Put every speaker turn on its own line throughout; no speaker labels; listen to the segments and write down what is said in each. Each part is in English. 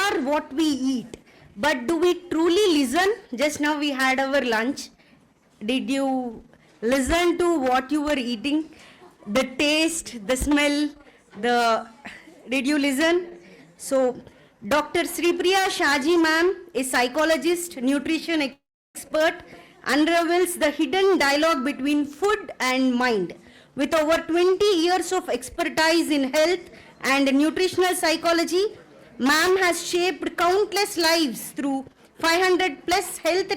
are what we eat, but do we truly listen? Just now we had our lunch. Did you listen to what you were eating? The taste, the smell, did you listen? So, Dr. Sripriya Shaji ma'am, a psychologist, nutrition expert, unravels the hidden dialogue between food and mind. With over 20 years of expertise in health and nutritional psychology, ma'am has shaped countless lives through 500 plus health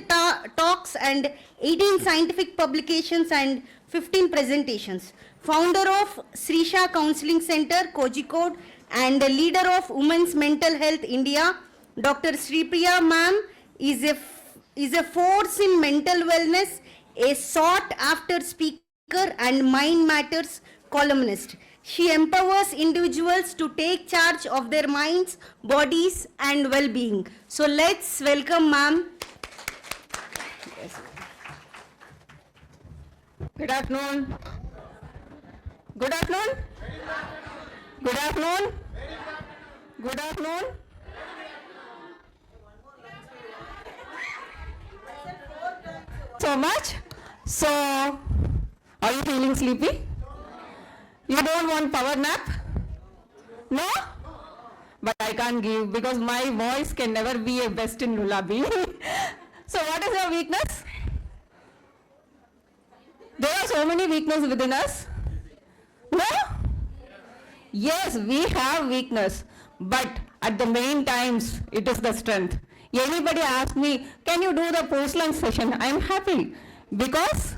talks and 18 scientific publications and 15 presentations. Founder of Srisha Counseling Center, Kozhikode, and the leader of Women's Mental Health India, Dr. Sripriya ma'am is a force in mental wellness, a sought after speaker and Mind Matters columnist. She empowers individuals to take charge of their minds, bodies, and well-being. So let's welcome ma'am. Yes.
Good afternoon. Good afternoon. Good afternoon. Good afternoon. So much. So, are you feeling sleepy? You don't want power nap? No? But I can't give because my voice can never be a best in lullaby. So what is your weakness? There are so many weaknesses within us. No? Yes, we have weakness, but at the main times, it is the strength. Anybody ask me, can you do the post-lunch session? I am happy because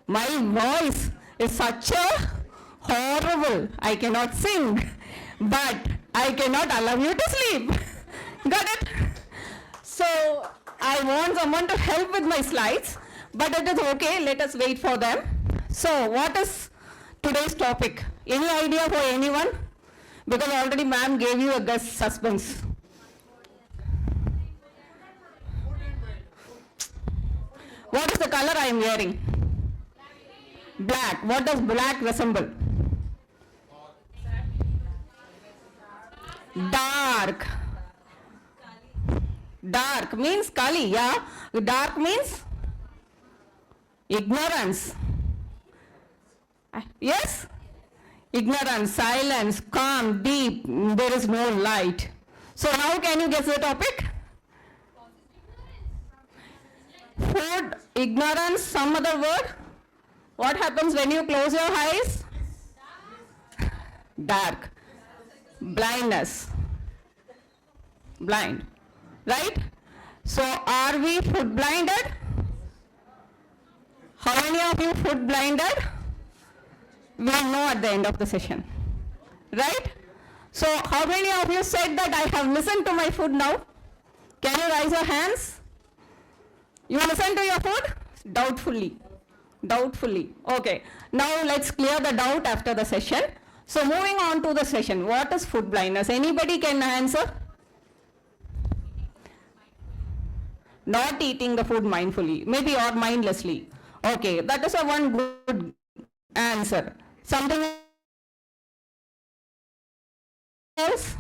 my voice is such a horrible. I cannot sing, but I cannot allow you to sleep. Got it? So I want someone to help with my slides, but it is okay. Let us wait for them. So what is today's topic? Any idea for anyone? Because already ma'am gave you a guest suspense. What is the color I am wearing? Black. What does black resemble? Dark. Dark means Kali, yeah? Dark means ignorance. Yes? Ignorance, silence, calm, deep, there is no light. So now can you guess the topic? Food, ignorance, some other word? What happens when you close your eyes? Dark. Blindness. Blind. Right? So are we food blinded? How many of you food blinded? We will know at the end of the session. Right? So how many of you said that I have listened to my food now? Can you raise your hands? You listen to your food? Doubtfully. Doubtfully. Okay. Now let's clear the doubt after the session. So moving on to the session. What is food blindness? Anybody can answer? Not eating the food mindfully, maybe or mindlessly. Okay, that is a one good answer. Something else?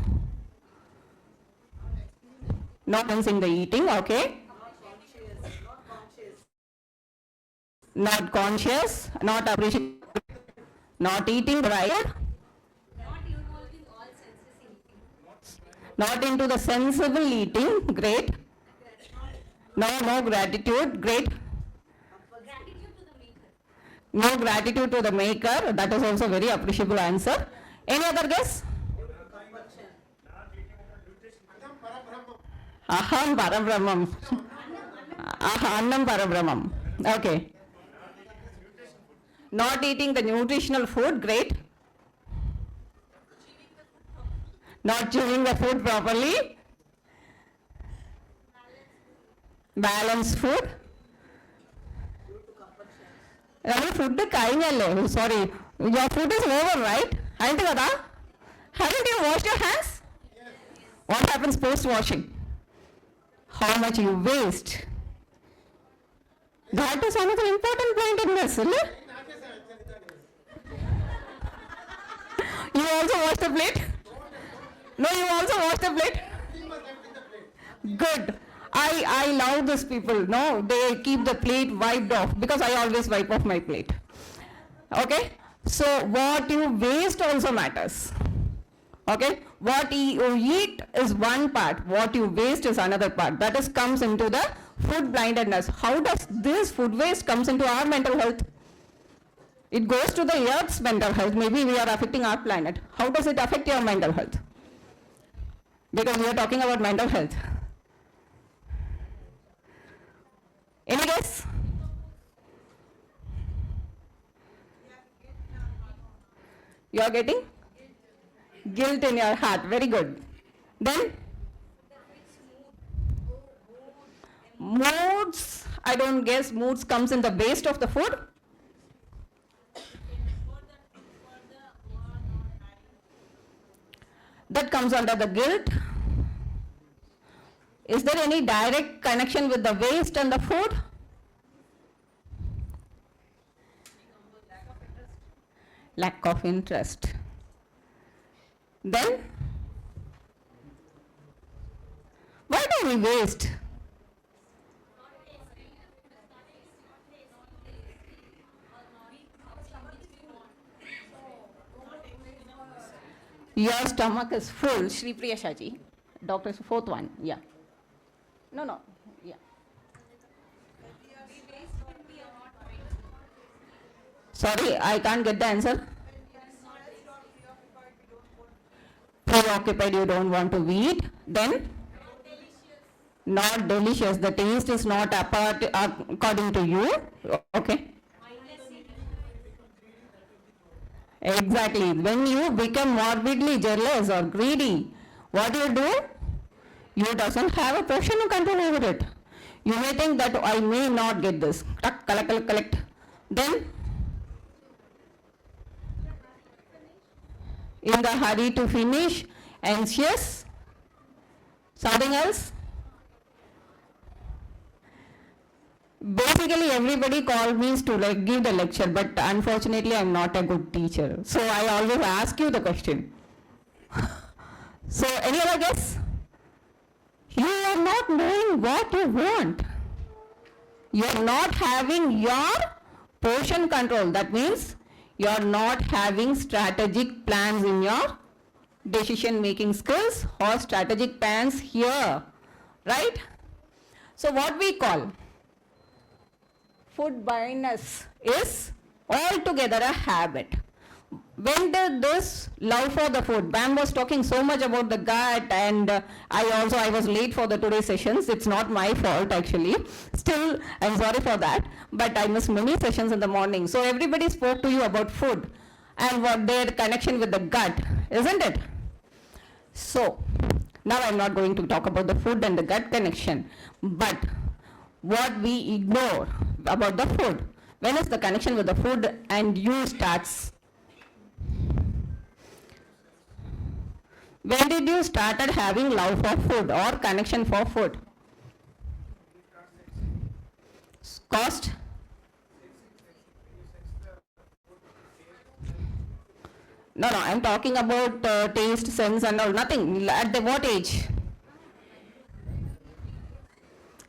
Not in the eating, okay. Not conscious, not appreciating, not eating right. Not into the sensible eating, great. No gratitude, great. No gratitude to the maker, that is also very appreciable answer. Any other guess? Aham Parabrahmam. Annam Parabrahmam. Okay. Not eating the nutritional food, great. Not chewing the food properly. Balanced food. Food sorry. Your food is over, right? Haven't you washed your hands? What happens post-washing? How much you waste. That is another important point in this, isn't it? You also wash the plate? No, you also wash the plate? Good. I love these people. No, they keep the plate wiped off because I always wipe off my plate. Okay? So what you waste also matters. Okay? What you eat is one part. What you waste is another part. That is comes into the food blindness. How does this food waste comes into our mental health? It goes to the earth's mental health. Maybe we are affecting our planet. How does it affect your mental health? Because we are talking about mental health. Any guess? You are getting? Guilt in your heart. Very good. Then? Moods. I don't guess moods comes in the waste of the food. That comes under the guilt. Is there any direct connection with the waste and the food? Lack of interest. Then, why do we waste? Your stomach is full, Shri Priya Shaji. Doctor's fourth one, yeah. No, yeah. Sorry, I can't get the answer. Preoccupied, you don't want to eat. Then? Not delicious. The taste is not apart according to you. Okay. Exactly. When you become morbidly jealous or greedy, what do? You doesn't have a portion of control over it. You may think that I may not get this. Collect. Then, in the hurry to finish, anxious, something else? Basically, everybody called me to give the lecture, but unfortunately, I'm not a good teacher. So I always ask you the question. So, any other guess? You are not knowing what you want. You are not having your portion control. That means you are not having strategic plans in your decision making skills or strategic plans here. Right? So, what we call food blindness is altogether a habit. When did this love for the food? Bam was talking so much about the gut, and I was late for the today's sessions. It's not my fault actually. Still, I'm sorry for that. But I missed many sessions in the morning. So everybody spoke to you about food and what their connection with the gut, isn't it? So now I'm not going to talk about the food and the gut connection, but what we ignore about the food. When is the connection with the food and you starts? When did you started having love for food or connection for food? Cost? No, I'm talking about taste, sense and all, nothing. At the what age?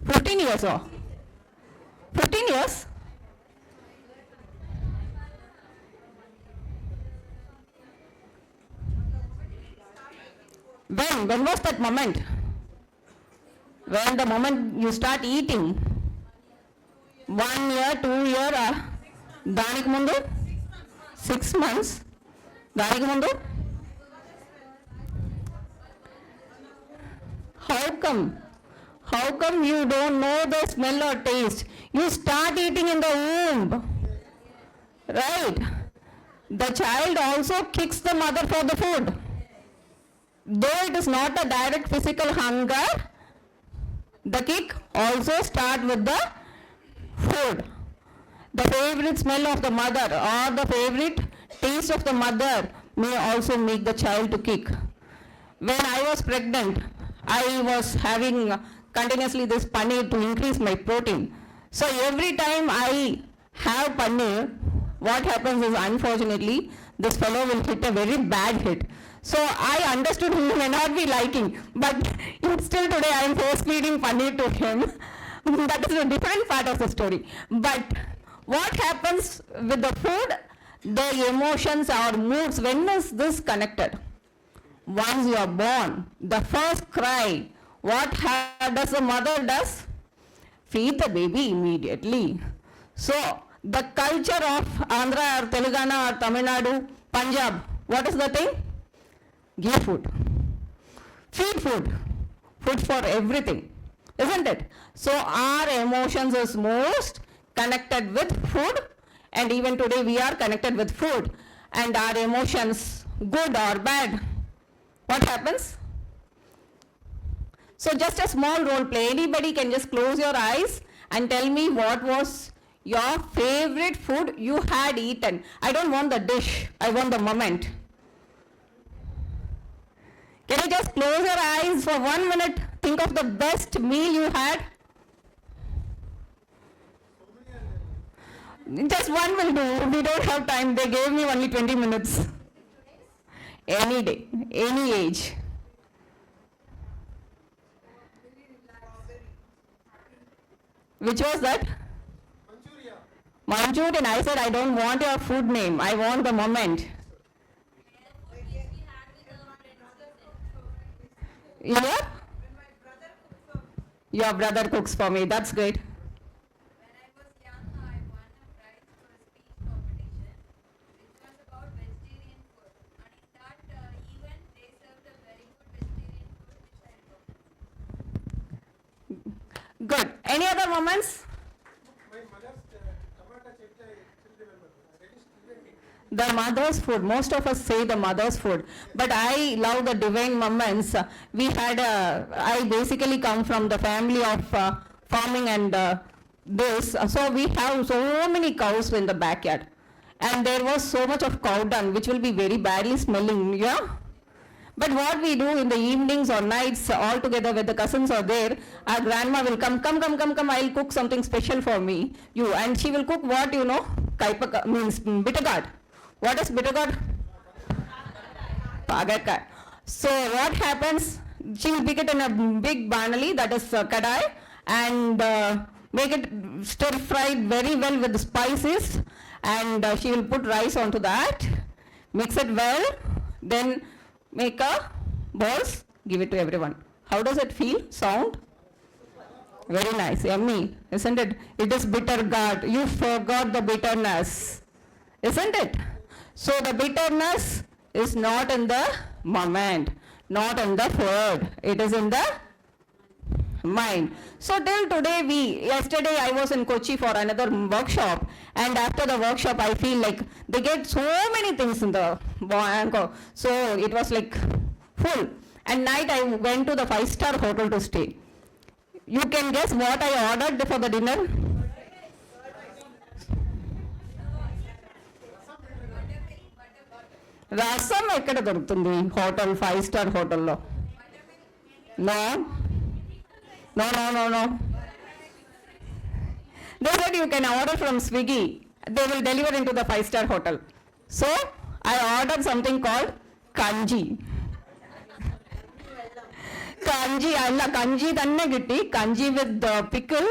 15 years or? 15 years? When was that moment? When the moment you start eating? 1 year, 2 year, దానికి ముందు 6 months, దానికి ముందు? How come you don't know the smell or taste? You start eating in the womb, right? The child also kicks the mother for the food. Though it is not a direct physical hunger, the kick also starts with the food. The favorite smell of the mother or the favorite taste of the mother may also make the child to kick. When I was pregnant, I was having continuously this paneer to increase my protein. So every time I have paneer, what happens is unfortunately this fellow will hit a very bad hit. So I understood he may not be liking, but still today I am force feeding paneer to him. That is a different part of the story. But what happens with the food? The emotions or moods, when is this connected? Once you are born, the first cry, what does the mother does? Feed the baby immediately. So the culture of Andhra or Telangana or Tamil Nadu, Punjab, what is the thing? Give food. Feed food. Food for everything. Isn't it? So our emotions is most connected with food, and even today we are connected with food. And our emotions, good or bad, what happens? So just a small role play. Anybody can just close your eyes and tell me what was your favorite food you had eaten. I don't want the dish, I want the moment. Can you just close your eyes for 1 minute? Think of the best meal you had. Just one will do. We don't have time. They gave me only 20 minutes. Any day, any age. Which was that? Manchurian. I said I don't want your food name. I want the moment. Yeah? Your brother cooks for me. That's great.
When I was young, I won a prize for a speech competition, which was about vegetarian food. And in that event, they served a very good vegetarian food, which I loved.
Good. Any other moments?
My mother's tomato chutney, I still remember. That is still in me.
The mother's food. Most of us say the mother's food. But I love the divine moments. We had I basically come from the family of farming and this. So we have so many cows in the backyard. And there was so much of cow dung which will be very badly smelling. Yeah? But what we do in the evenings or nights all together when the cousins are there, our grandma will come, I'll cook something special for me. You. And she will cook what, you know? Kaipaka means bitter gourd. What is bitter gourd? Pagakai. So what happens? She will pick it in a big banali, that is kadai, and make it stir fried very well with the spices, and she will put rice onto that, mix it well, then make a balls, give it to everyone. How does it feel? Sound? Very nice, yummy, isn't it? It is bitter gourd. You forgot the bitterness, isn't it? So the bitterness is not in the moment, not in the food. It is in the mind. So till today yesterday I was in Kochi for another workshop, and after the workshop I feel like they get so many things in the bank. So it was like full. And night I went to the 5-star hotel to stay. You can guess what I ordered for the dinner? రసం ఎక్కడ దొరుకుతుంది hotel five star హోటల్లో no no no no no they said you can order from Swiggy, they will deliver into the 5-star hotel. So I ordered something called kanji. Kanji alla kanji tanne gitti, kanji with pickle,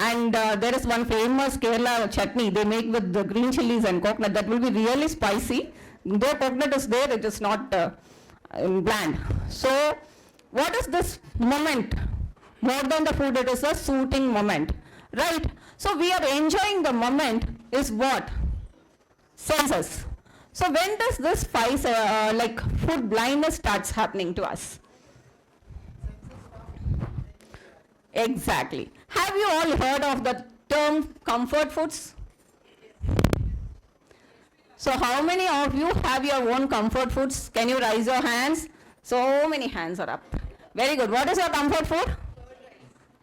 and there is one famous Kerala chutney they make with the green chilies and coconut that will be really spicy. Though coconut is there, it is not bland. So what is this moment? More than the food, it is a soothing moment, right? So we are enjoying the moment is what? Senses. So when does this like food blindness starts happening to us? Exactly. Have you all heard of the term comfort foods? So how many of you have your own comfort foods? Can you raise your hands? So many hands are up. Very good. What is your comfort food?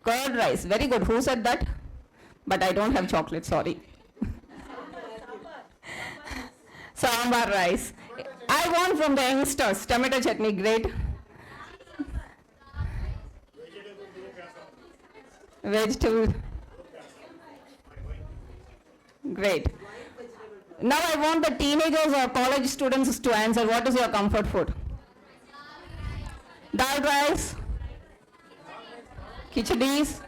Curd rice. Very good. Who said that? But I don't have chocolate, sorry. Sambar rice. I want from the youngsters. Tomato chutney, great. Vegetable. Great. Now I want the teenagers or college students to answer. What is your comfort food? rice, khichadis.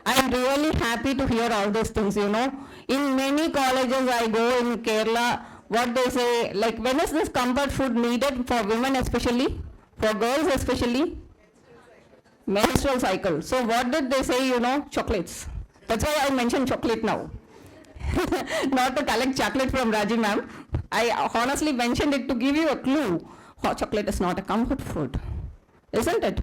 I'm really happy to hear all these things, you know. In many colleges I go in Kerala, what they say, like when is this comfort food needed for women especially, for girls especially? Menstrual cycle. So what did they say, you know, chocolates. That's why I mentioned chocolate now. Not to collect chocolate from Raji ma'am. I honestly mentioned it to give you a clue. Hot chocolate is not a comfort food, isn't it?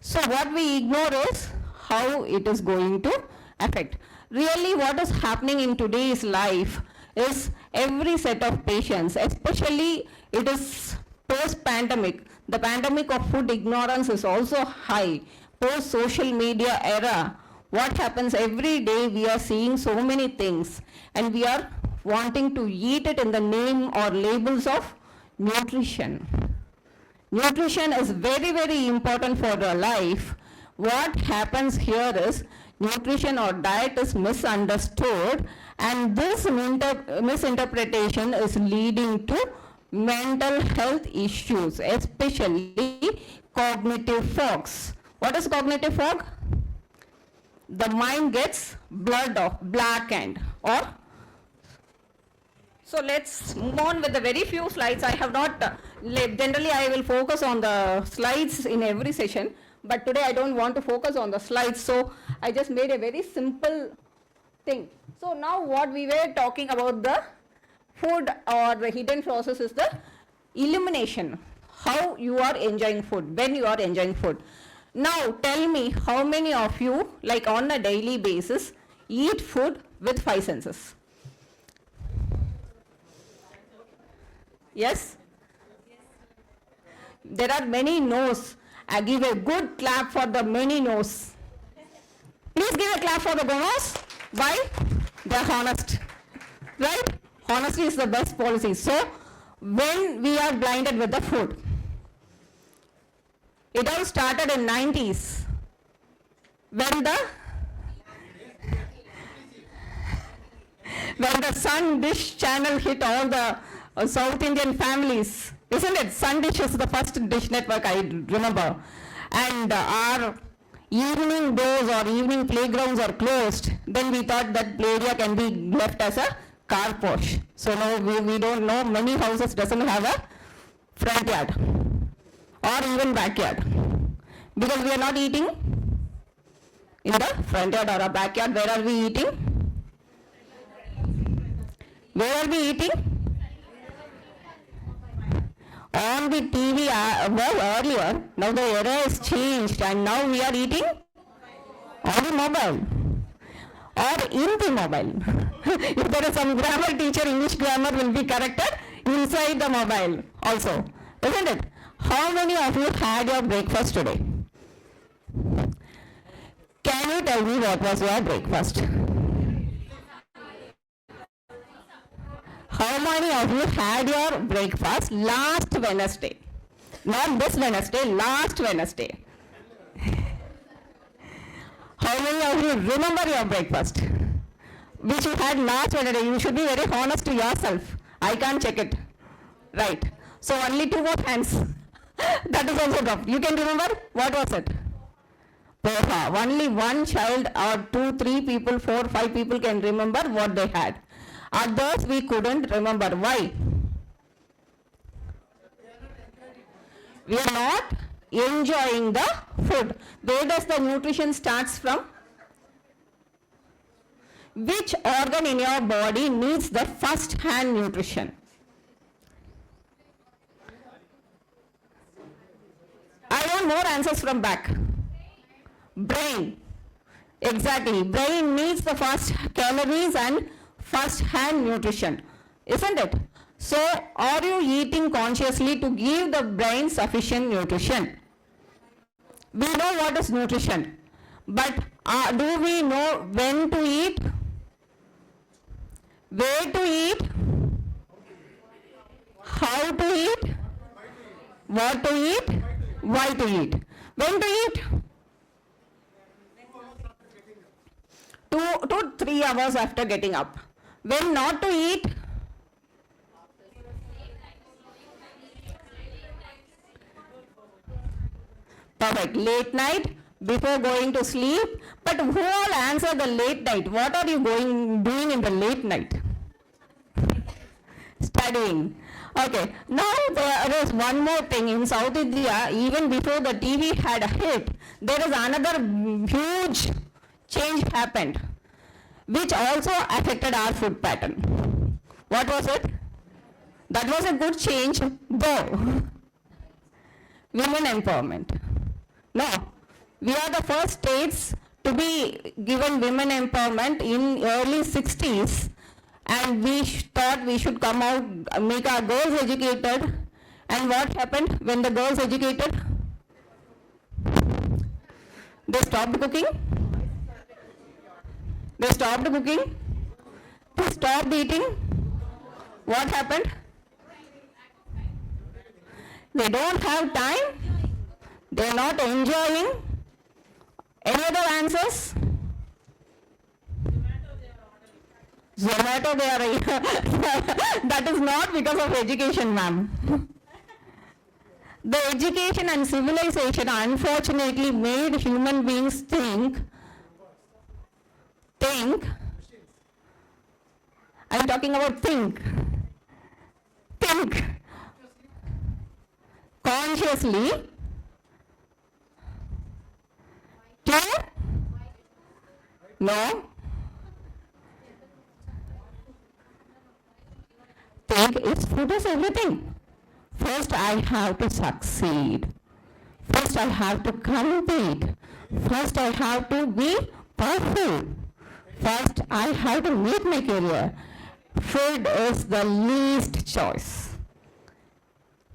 So what we ignore is how it is going to affect. Really what is happening in today's life is every set of patients, especially it is post-pandemic. The pandemic of food ignorance is also high. Post-social media era, what happens every day we are seeing so many things and we are wanting to eat it in the name or labels of nutrition. Nutrition is very, very important for our life. What happens here is nutrition or diet is misunderstood and this misinterpretation is leading to mental health issues, especially cognitive fogs. What is cognitive fog? The mind gets blurred off, blackened, or so let's move on with the very few slides. I have not, generally I will focus on the slides in every session, but today I don't want to focus on the slides, so I just made a very simple thing. So now what we were talking about the food or the hidden process is the elimination, how you are enjoying food, when you are enjoying food. Now tell me how many of you, like on a daily basis, eat food with 5 senses? Yes? There are many no's. I give a good clap for the many no's. Please give a clap for the no's. Why? They are honest. Right? Honesty is the best policy. So, when we are blinded with the food, it all started in 90s when the Sun Dish channel hit all the South Indian families, isn't it? Sun Dish is the first dish network I remember, and our evening doors or evening playgrounds are closed. Then we thought that play area can be left as a car posh. So now we don't know, many houses doesn't have a front yard or even backyard because we are not eating in the front yard or a backyard. Where are we eating? Where are we eating? On the TV was earlier. Now the era has changed and now we are eating on the mobile or in the mobile. If there is some grammar teacher, English grammar will be corrected inside the mobile also, isn't it? How many of you had your breakfast today? Can you tell me what was your breakfast? How many of you had your breakfast last Wednesday? Not this Wednesday, last Wednesday. How many of you remember your breakfast? Which you had last Wednesday? You should be very honest to yourself. I can't check it. Right. So only 2 more hands. That is also dropped. You can remember? What was it? Poha. Only one child or 2, 3 people, 4, 5 people can remember what they had. Others we couldn't remember. Why? We are not enjoying the food. Where does the nutrition starts from? Which organ in your body needs the first hand nutrition? I want more answers from back. Brain. Exactly. Brain needs the first calories and first hand nutrition, isn't it? So, are you eating consciously to give the brain sufficient nutrition? We know what is nutrition, but do we know when to eat? Where to eat? How to eat? What to eat? Why to eat? When to eat? 2 to 3 hours after getting up. When not to eat? Perfect. Late night, before going to sleep. But who all answer the late night? What are you doing in the late night? Studying. Okay. Now there is one more thing in South India. Even before the TV had a hit, there is another huge change happened, which also affected our food pattern. What was it? That was a good change, though. Women empowerment. No, we are the first states to be given women empowerment in early 60s, and we thought we should come out, make our girls educated. And what happened when the girls educated? They stopped cooking. They stopped cooking. They stopped eating. What happened? They don't have time. They are not enjoying. Any other answers? Zomato they are. That is not because of education, ma'am. The education and civilization unfortunately made human beings think. I'm talking about think. Consciously to no think is food is everything. First I have to succeed. First I have to compete. First I have to be powerful. First I have to make my career. Food is the least choice.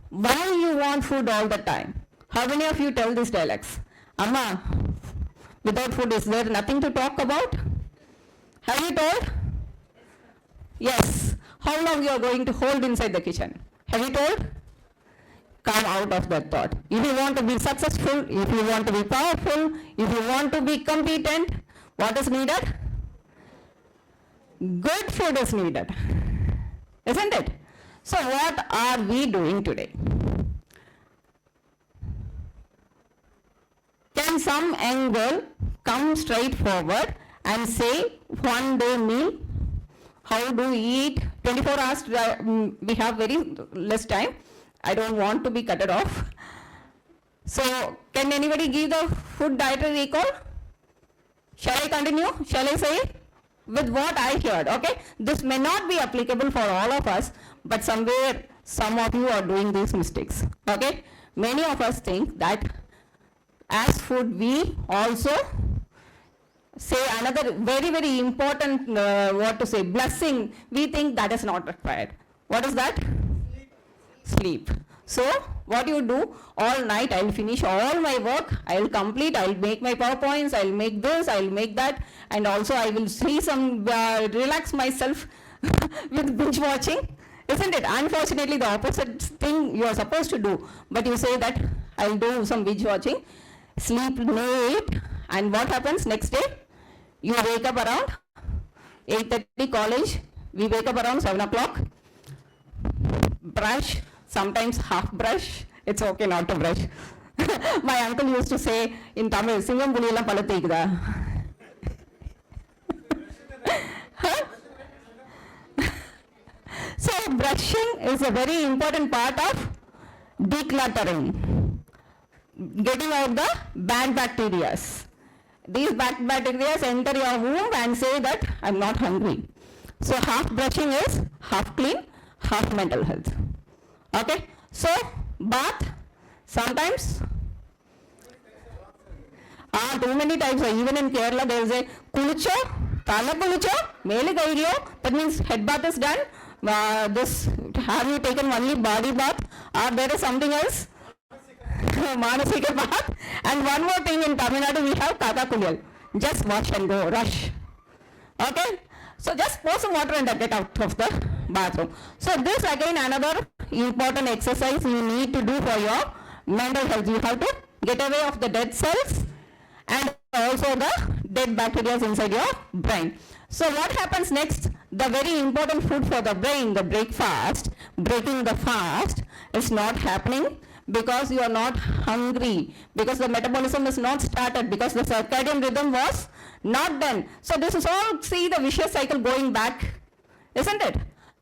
Why you want food all the time? How many of you tell these dialects? Amma, without food is there nothing to talk about? Have you told? Yes. How long you are going to hold inside the kitchen? Have you told? Come out of that thought. If you want to be successful, if you want to be powerful, if you want to be competent, what is needed? Good food is needed. Isn't it? So what are we doing today? Can some young girl come straight forward and say one day meal? How do we eat? 24 hours, we have very less time. I don't want to be cut it off. So can anybody give the food dietary recall? Shall I continue? Shall I say with what I heard? Okay, this may not be applicable for all of us, but somewhere some of you are doing these mistakes. Okay, many of us think that as food we also say another very important blessing. We think that is not required. What is that? Sleep. So what you do all night, I'll finish all my work, I'll complete, I'll make my PowerPoints, I'll make this, I'll make that, and also I will see some, relax myself with binge watching. Isn't it? Unfortunately, the opposite thing you are supposed to do, but you say that I'll do some binge watching, sleep late, and what happens next day? You wake up around 8:30 college, we wake up around 7 o'clock, brush, sometimes half brush, it's okay not to brush. My uncle used to say in Tamil, Singam Puliyala Palathikda. So brushing is a very important part of decluttering, getting out the bad bacteria. These bad bacteria enter your womb and say that I'm not hungry. So half brushing is half clean, half mental health. Okay, so bath sometimes. Too many types. Even in Kerala there is a kulucho, tala kulucho, mele kaidiyo. That means head bath is done. Have you taken only body bath, or there is something else? Manasika bath. And one more thing, in Tamil Nadu we have Kaka Kuliyal. Just wash and go, rush. Okay? So just pour some water and get out of the bathroom. So this again another important exercise you need to do for your mental health. You have to get away of the dead cells and also the dead bacteria inside your brain. So what happens next? The very important food for the brain, the breakfast, breaking the fast, is not happening Because you are not hungry, because the metabolism is not started, because the circadian rhythm was not done. So this is all, see the vicious cycle going back, isn't it?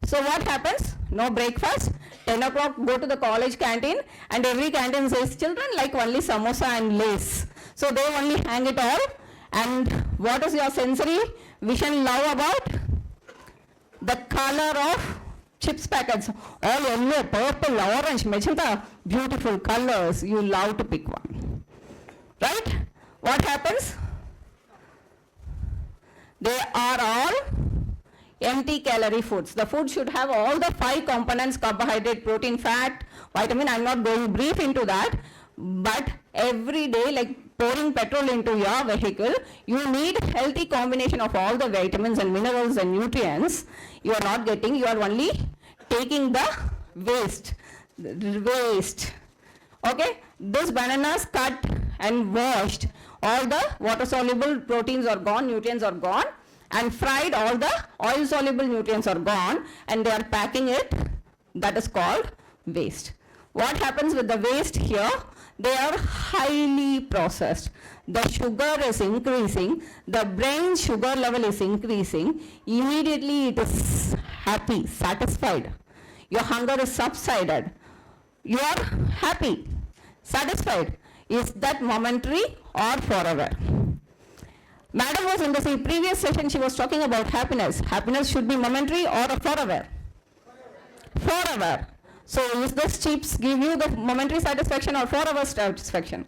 So what happens? No breakfast, 10 o'clock go to the college canteen, and every canteen says children like only samosa and lace. So they only hang it all. And what is your sensory vision love about? The color of chips packets, all yellow, purple, orange, magenta, beautiful colors, you love to pick one, right? What happens? They are all empty calorie foods. The food should have all the 5 components: carbohydrate, protein, fat, vitamin. I'm not going brief into that, but every day, like pouring petrol into your vehicle, you need healthy combination of all the vitamins and minerals and nutrients. You are not getting, you are only taking the waste. Okay, this bananas cut and washed, all the water soluble proteins are gone, nutrients are gone, and fried, all the oil soluble nutrients are gone, and they are packing it. That is called waste. What happens with the waste here? They are highly processed. The sugar is increasing, the brain sugar level is increasing, immediately it is happy, satisfied. Your hunger is subsided. You are happy, satisfied. Is that momentary or forever? Madam was in the previous session, she was talking about happiness. Happiness should be momentary or forever? Forever. So is this chips give you the momentary satisfaction or forever satisfaction?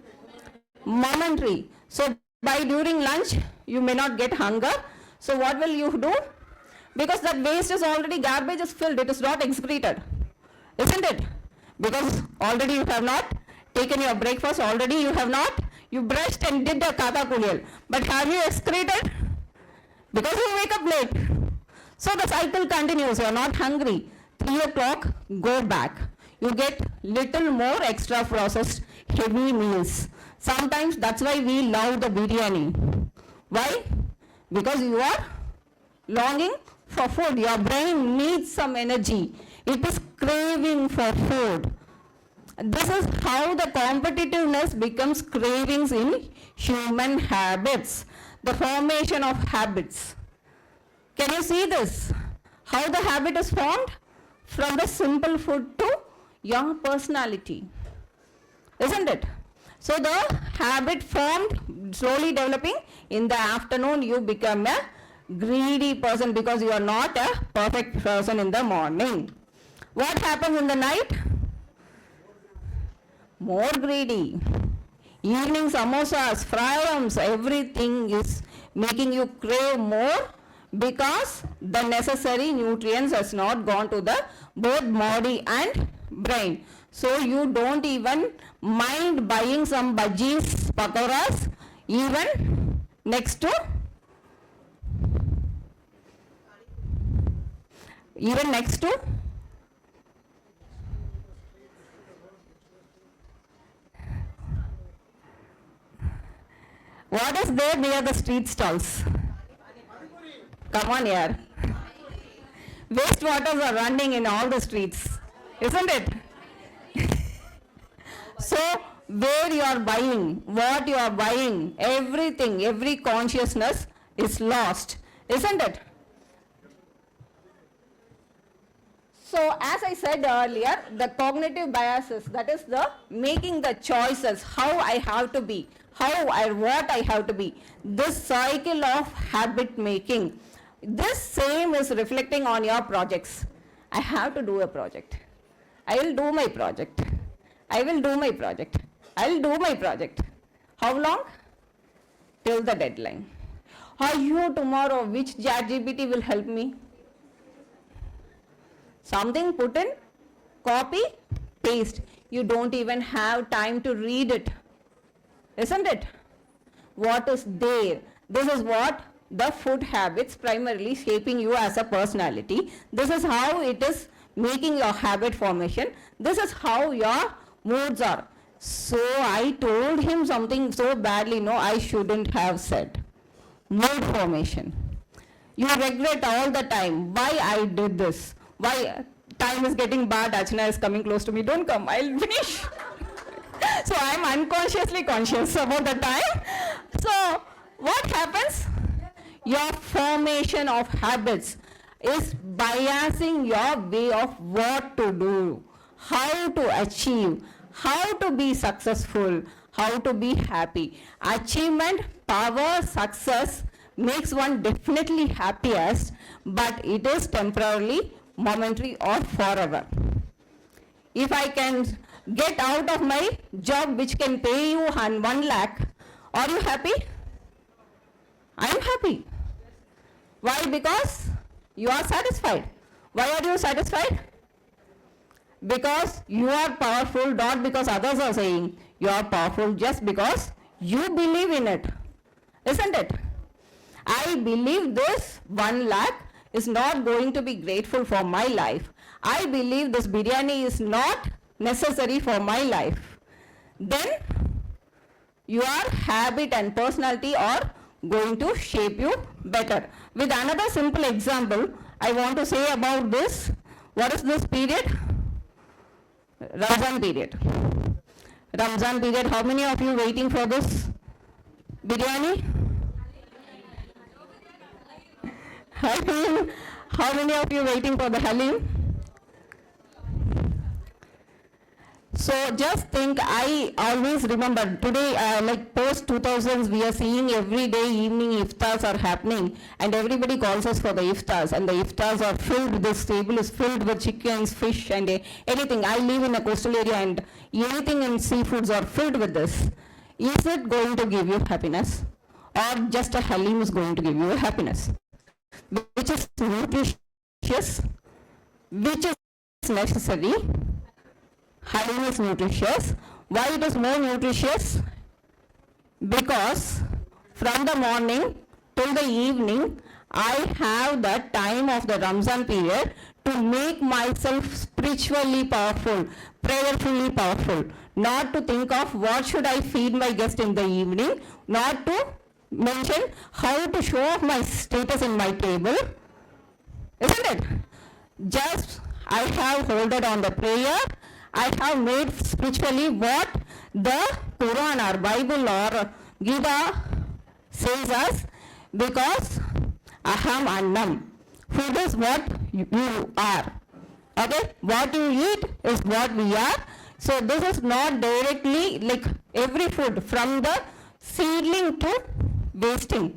Momentary. So by during lunch, you may not get hunger. So what will you do? Because that waste is already, garbage is filled, it is not excreted. Isn't it? Because already you have not taken your breakfast, already you have not, you brushed and did the kata kuliyal. But have you excreted? Because you wake up late. So the cycle continues, you are not hungry. 3 o'clock, go back. You get little more extra processed heavy meals. Sometimes that's why we love the biryani. Why? Because you are longing for food. Your brain needs some energy. It is craving for food. This is how the competitiveness becomes cravings in human habits. The formation of habits. Can you see this? How the habit is formed? From the simple food to your personality. Isn't it? So the habit formed, slowly developing, in the afternoon you become a greedy person because you are not a perfect person in the morning. What happens in the night? More greedy. Evening samosas, fryams, everything is making you crave more because the necessary nutrients has not gone to the both body and brain. So you don't even mind buying some bhajis, pakoras, even next to what is there near the street stalls? Come on here. Wastewaters are running in all the streets, isn't it? So where you are buying, what you are buying, everything, every consciousness is lost, isn't it? So as I said earlier, the cognitive biases, that is the making the choices, how I have to be, what I have to be. This cycle of habit making, this same is reflecting on your projects. I have to do a project. I will do my project. I will do my project. I will do my project. How long? Till the deadline. Are you tomorrow, which ChatGPT will help me? Something put in, copy, paste. You don't even have time to read it. Isn't it? What is there? This is what the food habits primarily shaping you as a personality. This is how it is making your habit formation. This is how your moods are. So I told him something so badly, no, I shouldn't have said. Mood formation. You regret all the time. Why I did this? Why time is getting bad? Archana is coming close to me. Don't come. I'll finish. So I'm unconsciously conscious about the time. So what happens? Your formation of habits is biasing your way of what to do, how to achieve, how to be successful, how to be happy. Achievement, power, success makes one definitely happiest, but it is temporarily, momentary or forever. If I can get out of my job which can pay you 1 lakh, are you happy? I am happy. Why? Because you are satisfied. Why are you satisfied? Because you are powerful, not because others are saying you are powerful, just because you believe in it. Isn't it? I believe this 1 lakh is not going to be grateful for my life. I believe this biryani is not necessary for my life. Then your habit and personality are going to shape you better. With another simple example, I want to say about this. What is this period? Ramzan period. Ramzan period, how many of you waiting for this biryani? Halim. How many of you waiting for the Halim? So just think, I always remember today, like post 2000s, we are seeing every day evening iftars are happening, and everybody calls us for the iftars, and the iftars are filled, this table is filled with chickens, fish and anything. I live in a coastal area and anything in seafoods are filled with this. Is it going to give you happiness, or just a Halim is going to give you happiness? Which is nutritious, which is necessary. Halim is nutritious. Why it is more nutritious? Because from the morning till the evening, I have the time of the Ramzan period to make myself spiritually powerful, prayerfully powerful. Not to think of what should I feed my guest in the evening, not to mention how to show off my status in my table. Isn't it? Just I have holded on the prayer. I have made spiritually what the Quran or Bible or Gita says us, because aham annam. Food is what you are. Okay? What you eat is what we are. So this is not directly like every food from the seedling to wasting.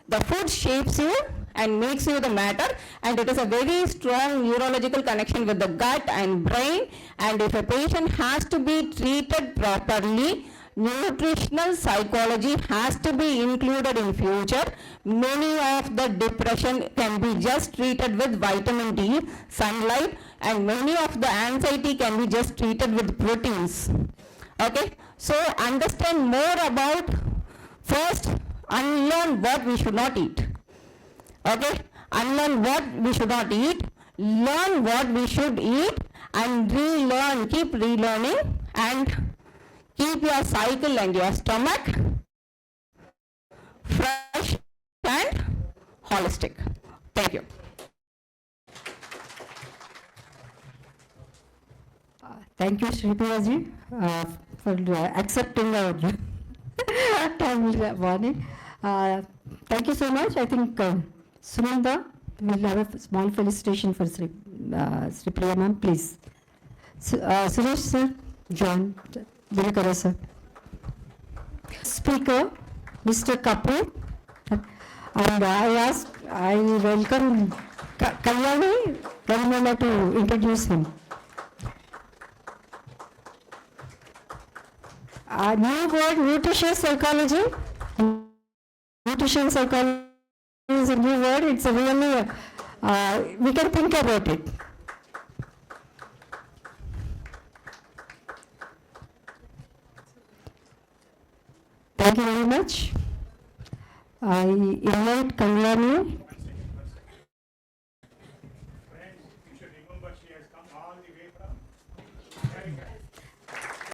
The food shapes you and makes you the matter, and it is a very strong neurological connection with the gut and brain. And if a patient has to be treated properly, nutritional psychology has to be included in future. Many of the depression can be just treated with vitamin D, sunlight, and many of the anxiety can be just treated with proteins. Okay, so understand more about, first unlearn what we should not eat. Okay, unlearn what we should not eat, learn what we should eat, and relearn, keep relearning, and keep your cycle and your stomach fresh and holistic. Thank you.
Thank you, Sripriyaji, for accepting our timely warning. Thank you so much. I think Sumanda will have a small felicitation for Sripriya ma'am, please. Suresh sir, John, Dilakara sir. Speaker, Mr. Kapoor, and I welcome Kalyani Ramananda to introduce him. New word, nutrition psychology. Nutrition psychology is a new word. It's a really, we can think about it. Thank you very much. I invite Kalyani